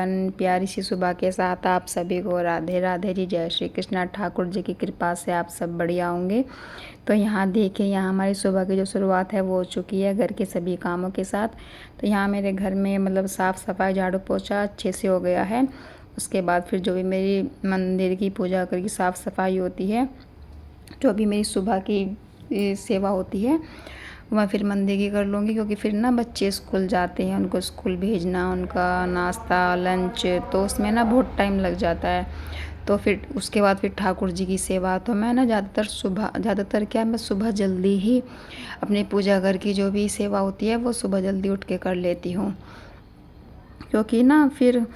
Everyone, प्यारी सी सुबह के साथ आप सभी को राधे राधे जी। जय श्री कृष्णा। ठाकुर जी की कृपा से आप सब बढ़िया होंगे। तो यहाँ देखिए, यहाँ हमारी सुबह की जो शुरुआत है वो हो चुकी है घर के सभी कामों के साथ। तो यहाँ मेरे घर में मतलब साफ़ सफाई, झाड़ू पोछा अच्छे से हो गया है। उसके बाद फिर जो भी मेरी मंदिर की पूजा करके साफ़ सफाई होती है, जो भी मेरी सुबह की सेवा होती है वह फिर मंदिर की कर लूँगी, क्योंकि फिर ना बच्चे स्कूल जाते हैं, उनको स्कूल भेजना, उनका नाश्ता लंच, तो उसमें ना बहुत टाइम लग जाता है। तो फिर उसके बाद फिर ठाकुर जी की सेवा, तो मैं ना ज़्यादातर क्या, मैं सुबह जल्दी ही अपनी पूजा घर की जो भी सेवा होती है वो सुबह जल्दी उठ के कर लेती हूँ, क्योंकि ना फिर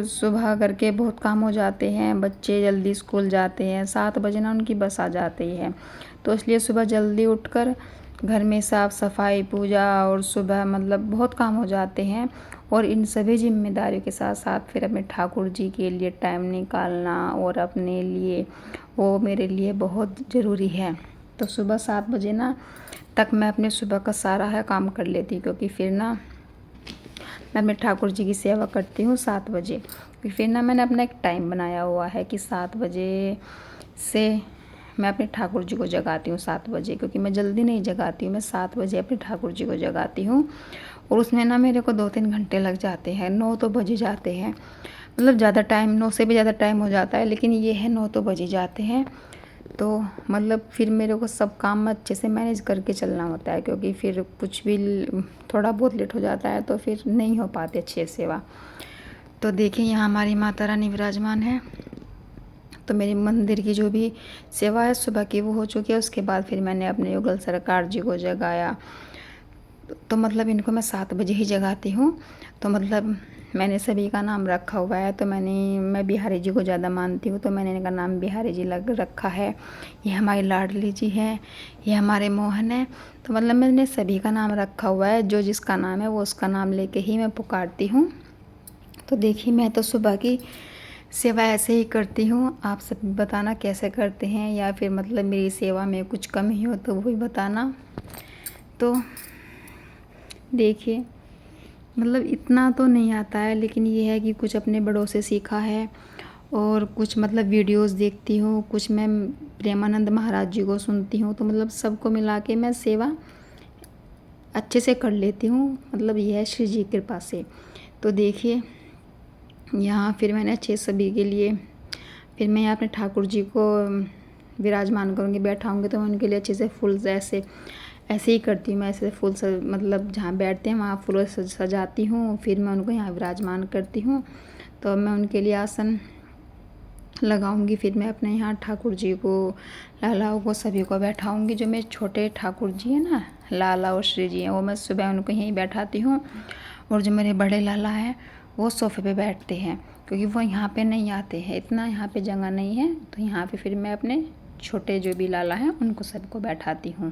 सुबह करके बहुत काम हो जाते हैं। बच्चे जल्दी स्कूल जाते हैं, 7 बजे ना उनकी बस आ जाती है, तो इसलिए सुबह जल्दी उठकर घर में साफ़ सफाई, पूजा और सुबह मतलब बहुत काम हो जाते हैं। और इन सभी जिम्मेदारियों के साथ साथ फिर अपने ठाकुर जी के लिए टाइम निकालना और अपने लिए, वो मेरे लिए बहुत ज़रूरी है। तो सुबह 7 बजे ना तक मैं अपने सुबह का सारा है काम कर लेती हूँ, क्योंकि फिर ना मैं अपने ठाकुर जी की सेवा करती हूँ 7 बजे। फिर ना मैंने अपना एक टाइम बनाया हुआ है कि 7 बजे से मैं अपने ठाकुर जी को जगाती हूँ 7 बजे, क्योंकि मैं जल्दी नहीं जगाती हूँ, मैं 7 बजे अपने ठाकुर जी को जगाती हूँ। और उसमें ना मेरे को 2-3 घंटे लग जाते हैं, 9 तो बज ही जाते हैं, मतलब ज़्यादा टाइम, 9 से भी ज़्यादा टाइम हो जाता है, लेकिन ये है 9 तो बज ही जाते हैं। तो मतलब फिर मेरे को सब काम अच्छे से मैनेज करके चलना होता है, क्योंकि फिर कुछ भी थोड़ा बहुत लेट हो जाता है तो फिर नहीं हो पाती अच्छी सेवा। तो देखिए, यहाँ हमारी माता रानी विराजमान है। तो मेरी मंदिर की जो भी सेवा है सुबह की वो हो चुकी है। उसके बाद फिर मैंने अपने युगल सरकार जी को जगाया। तो मतलब इनको मैं 7 बजे ही जगाती हूँ। तो मतलब मैंने सभी का नाम रखा हुआ है, तो मैं बिहारी जी को ज़्यादा मानती हूँ, तो मैंने इनका नाम बिहारी जी रखा है। ये हमारी लाडली जी हैं, ये हमारे मोहन है। तो मतलब मैंने सभी का नाम रखा हुआ है, जो जिसका नाम है वो उसका नाम लेके ही मैं पुकारती हूँ। तो देखिए, मैं तो सुबह की सेवा ऐसे ही करती हूँ। आप सब बताना कैसे करते हैं, या फिर मतलब मेरी सेवा में कुछ कमी हो तो वो भी बताना। तो देखिए, मतलब इतना तो नहीं आता है, लेकिन ये है कि कुछ अपने बड़ों से सीखा है, और कुछ मतलब वीडियोस देखती हूँ, कुछ मैं प्रेमानंद महाराज जी को सुनती हूँ। तो मतलब सबको मिला के मैं सेवा अच्छे से कर लेती हूँ, मतलब यह है श्री जी की कृपा से। तो देखिए, यहाँ फिर मैंने अच्छे सभी के लिए, फिर मैं यहाँ अपने ठाकुर जी को विराजमान करूँगी, बैठाऊँगी, तो मैं उनके लिए अच्छे से फूल ऐसे ही करती हूँ। मैं ऐसे फूल मतलब जहाँ बैठते हैं वहाँ फूलों से सजाती हूँ, फिर मैं उनको यहाँ विराजमान करती हूँ। तो मैं उनके लिए आसन लगाऊंगी, फिर मैं अपने यहाँ ठाकुर जी को, लालाओं को, सभी को बैठाऊंगी। जो मेरे छोटे ठाकुर जी हैं ना, लाला और श्री जी हैं, वो मैं सुबह उनको यहीं बैठाती हूँ। और जो मेरे बड़े लाला हैं वो सोफ़े पे बैठते हैं, क्योंकि वो यहाँ पे नहीं आते हैं, इतना यहाँ पे जगह नहीं है। तो यहाँ पे फिर मैं अपने छोटे जो भी लाला हैं उनको सबको बैठाती हूँ।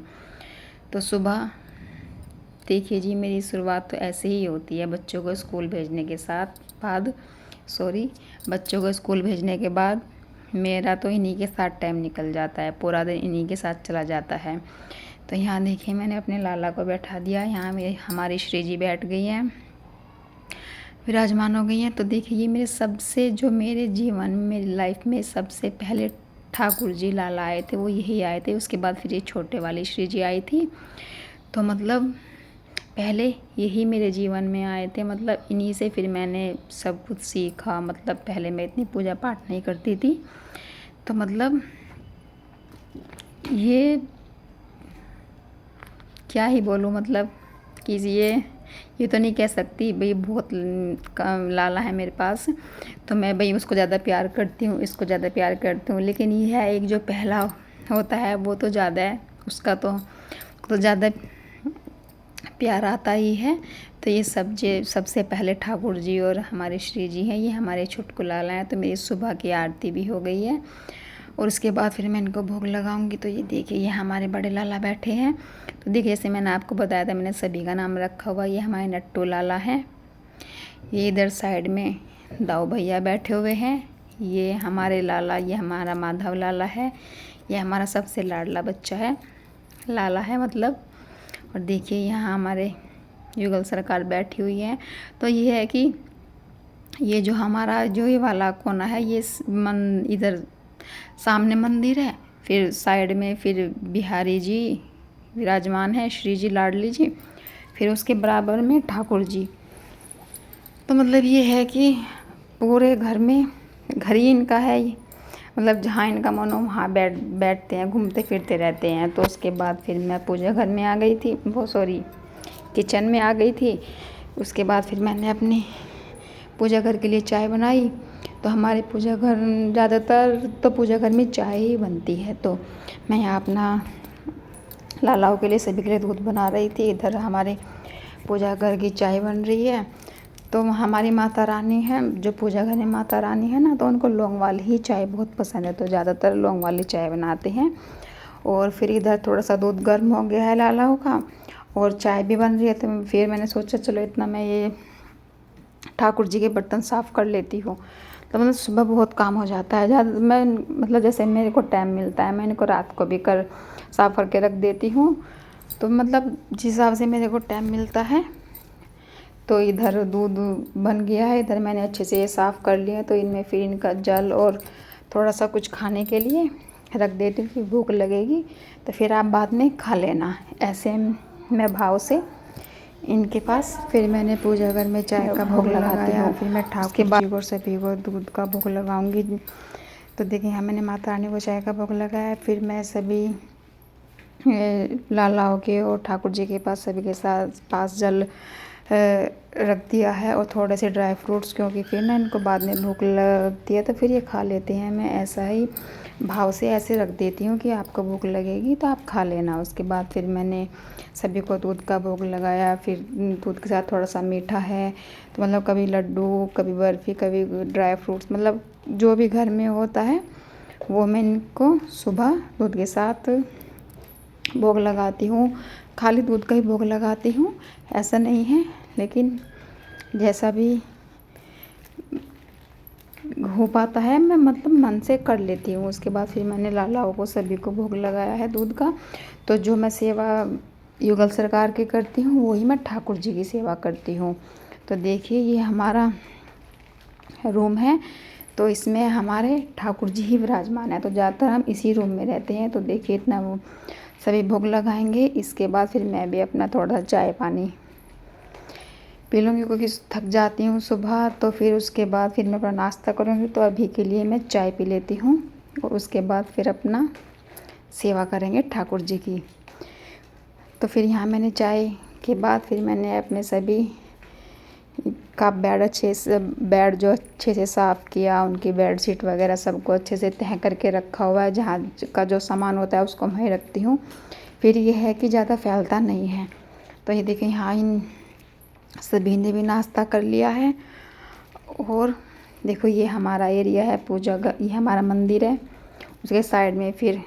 तो सुबह देखिए जी, मेरी शुरुआत तो ऐसे ही होती है, बच्चों को स्कूल भेजने के बच्चों को स्कूल भेजने के बाद मेरा तो इन्हीं के साथ टाइम निकल जाता है, पूरा दिन इन्हीं के साथ चला जाता है। तो यहाँ देखिए, मैंने अपने लाला को बैठा दिया, यहाँ हमारी श्री जी बैठ गई हैं, विराजमान हो गई हैं। तो देखिए, ये मेरे जीवन में, मेरी लाइफ में सबसे पहले ठाकुर जी लाला आए थे, वो यही आए थे। उसके बाद फिर ये छोटे वाली श्री जी आई थी। तो मतलब पहले यही मेरे जीवन में आए थे, मतलब इन्हीं से फिर मैंने सब कुछ सीखा। मतलब पहले मैं इतनी पूजा पाठ नहीं करती थी, तो मतलब ये क्या ही बोलूँ, मतलब कि ये तो नहीं कह सकती भाई बहुत लाला है मेरे पास, तो मैं भाई उसको ज़्यादा प्यार करती हूँ, इसको ज़्यादा प्यार करती हूँ। लेकिन ये है, एक जो पहला होता है वो तो ज़्यादा है, उसका तो ज़्यादा प्यार आता ही है। तो ये सबसे पहले ठाकुर जी और हमारे श्री जी हैं, ये हमारे छुटकु लाला हैं। तो मेरी सुबह की आरती भी हो गई है, और उसके बाद फिर मैं इनको भोग लगाऊंगी। तो ये देखिए, ये हमारे बड़े लाला बैठे हैं। तो देखिए, जैसे मैंने आपको बताया था, मैंने सभी का नाम रखा हुआ। ये हमारे नट्टू लाला हैं, ये इधर साइड में दाऊ भैया बैठे हुए हैं, ये हमारे लाला, ये हमारा माधव लाला है, ये हमारा सबसे लाडला बच्चा है, लाला है मतलब। और देखिए, यहाँ हमारे युगल सरकार बैठी हुई है। तो ये है कि ये जो हमारा जो ये वाला कोना है, ये इधर सामने मंदिर है, फिर साइड में फिर बिहारी जी विराजमान है, श्री जी लाडली जी, फिर उसके बराबर में ठाकुर जी। तो मतलब ये है कि पूरे घर में घर ही इनका है ये, मतलब जहाँ इनका मन हो वहाँ बैठते हैं, घूमते फिरते रहते हैं। तो उसके बाद फिर मैं पूजा घर में आ गई थी, वो सॉरी किचन में आ गई थी। उसके बाद फिर मैंने अपनी पूजा घर के लिए चाय बनाई। तो हमारे पूजा घर ज़्यादातर तो पूजा घर में चाय ही बनती है। तो मैं यहाँ अपना लालाओं के लिए सभी के लिए दूध बना रही थी। इधर हमारे पूजा घर की चाय बन रही है। तो हमारी माता रानी है, जो पूजा घर में माता रानी है ना, तो उनको लौंग वाली ही चाय बहुत पसंद है, तो ज़्यादातर लौंग वाली चाय बनाते हैं। और फिर इधर थोड़ा सा दूध गर्म हो गया है लालाओं का, और चाय भी बन रही है। तो फिर मैंने सोचा चलो इतना मैं ये ठाकुर जी के बर्तन साफ़ कर लेती हूँ। तो मतलब सुबह बहुत काम हो जाता है, ज़्यादा मैं मतलब जैसे मेरे को टाइम मिलता है मैं इनको रात को भी साफ़ करके रख देती हूँ। तो मतलब जिस हिसाब से मेरे को टाइम मिलता है। तो इधर दूध बन गया है, इधर मैंने अच्छे से ये साफ़ कर लिया। तो इनमें फिर इनका जल और थोड़ा सा कुछ खाने के लिए रख देती हूँ कि भूख लगेगी तो फिर आप बाद में खा लेना, ऐसे मैं भाव से इनके पास। फिर मैंने पूजा घर में चाय का भोग लगाया। फिर मैं ठाकुर जी को सभी को दूध का भोग लगाऊंगी। तो देखिए यहाँ मैंने माता रानी को चाय का भोग लगाया। फिर मैं सभी लालाओं के और ठाकुर जी के पास सभी के पास जल रख दिया है, और थोड़े से ड्राई फ्रूट्स, क्योंकि फिर ना इनको बाद में भूख लगती है तो फिर ये खा लेते हैं। मैं ऐसा ही भाव से ऐसे रख देती हूँ कि आपको भूख लगेगी तो आप खा लेना। उसके बाद फिर मैंने सभी को दूध का भोग लगाया। फिर दूध के साथ थोड़ा सा मीठा है, तो मतलब कभी लड्डू, कभी बर्फ़ी, कभी ड्राई फ्रूट्स, मतलब जो भी घर में होता है वो मैं इनको सुबह दूध के साथ भोग लगाती हूँ। खाली दूध का ही भोग लगाती हूँ, ऐसा नहीं है, लेकिन जैसा भी हो पाता है मैं मतलब मन से कर लेती हूँ। उसके बाद फिर मैंने लालाओं को सभी को भोग लगाया है दूध का। तो जो मैं सेवा युगल सरकार की करती हूँ वही मैं ठाकुर जी की सेवा करती हूँ। तो देखिए ये हमारा रूम है, तो इसमें हमारे ठाकुर जी ही विराजमान है, तो ज़्यादातर हम इसी रूम में रहते हैं। तो देखिए इतना वो सभी भोग लगाएंगे। इसके बाद फिर मैं भी अपना थोड़ा सा चाय पानी पी लूँगी, क्योंकि थक जाती हूँ सुबह। तो फिर उसके बाद फिर मैं अपना नाश्ता करूँगी। तो अभी के लिए मैं चाय पी लेती हूँ, और उसके बाद फिर अपना सेवा करेंगे ठाकुर जी की। तो फिर यहाँ मैंने चाय के बाद फिर मैंने अपने सभी का बेड जो अच्छे से साफ़ किया, उनकी बेडशीट वगैरह सबको अच्छे से तह करके रखा हुआ है। जहाँ का जो सामान होता है उसको मैं रखती हूँ। फिर ये है कि ज़्यादा फैलता नहीं है। तो ये देखें यहाँ इन सभी ने भी नाश्ता कर लिया है। और देखो ये हमारा एरिया है पूजा का, ये हमारा मंदिर है। उसके साइड में फिर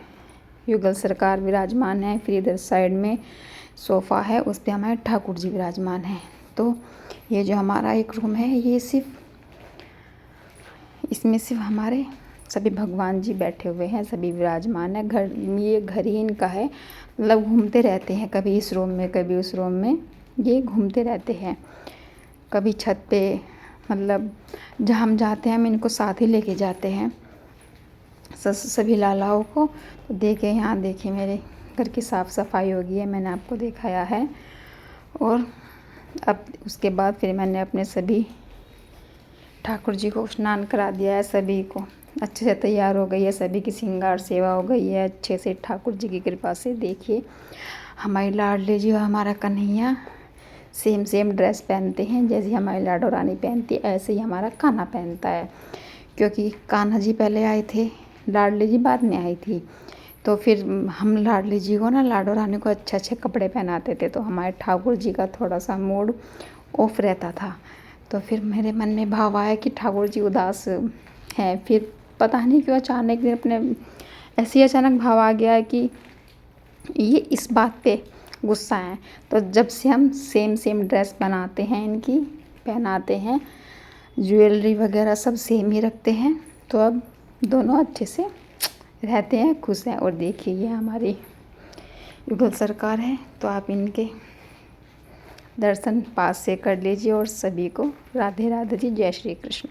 युगल सरकार विराजमान है। फिर इधर साइड में सोफ़ा है, उस पर हमारे ठाकुर जी विराजमान हैं। तो ये जो हमारा एक रूम है, ये इसमें सिर्फ हमारे सभी भगवान जी बैठे हुए हैं, सभी विराजमान है। ये घर ही इनका है, मतलब घूमते रहते हैं, कभी इस रूम में कभी उस रूम में, ये घूमते रहते हैं। कभी छत पे, मतलब जहाँ हम जाते हैं हम इनको साथ ही लेके जाते हैं सभी लालाओं को। तो देखिए यहाँ देखिए मेरे घर की साफ़ सफाई हो गई है, मैंने आपको दिखाया है। और अब उसके बाद फिर मैंने अपने सभी ठाकुर जी को स्नान करा दिया है, सभी को अच्छे से तैयार हो गई है, सभी की श्रृंगार सेवा हो गई है अच्छे से ठाकुर जी की कृपा से। देखिए हमारी लाडली जी और हमारा कन्हैया सेम ड्रेस पहनते हैं, जैसे हमारी लाडो रानी पहनती है ऐसे ही हमारा कान्हा पहनता है। क्योंकि कान्हा जी पहले आए थे, लाडली जी बाद में आई थी। तो फिर हम लाडली जी को ना, लाडो रानी को अच्छे अच्छे कपड़े पहनाते थे, तो हमारे ठाकुर जी का थोड़ा सा मूड ऑफ रहता था। तो फिर मेरे मन में भाव आया कि ठाकुर जी उदास हैं। फिर पता नहीं क्यों अचानक अपने ऐसे अचानक भाव आ गया है कि ये इस बात पे गुस्सा है। तो जब से हम सेम ड्रेस बनाते हैं, इनकी पहनाते हैं, ज्वेलरी वगैरह सब सेम ही रखते हैं, तो अब दोनों अच्छे से रहते हैं, खुश हैं। और देखिए ये हमारी युगल सरकार है, तो आप इनके दर्शन पास से कर लीजिए और सभी को राधे राधे जी, जय श्री कृष्ण।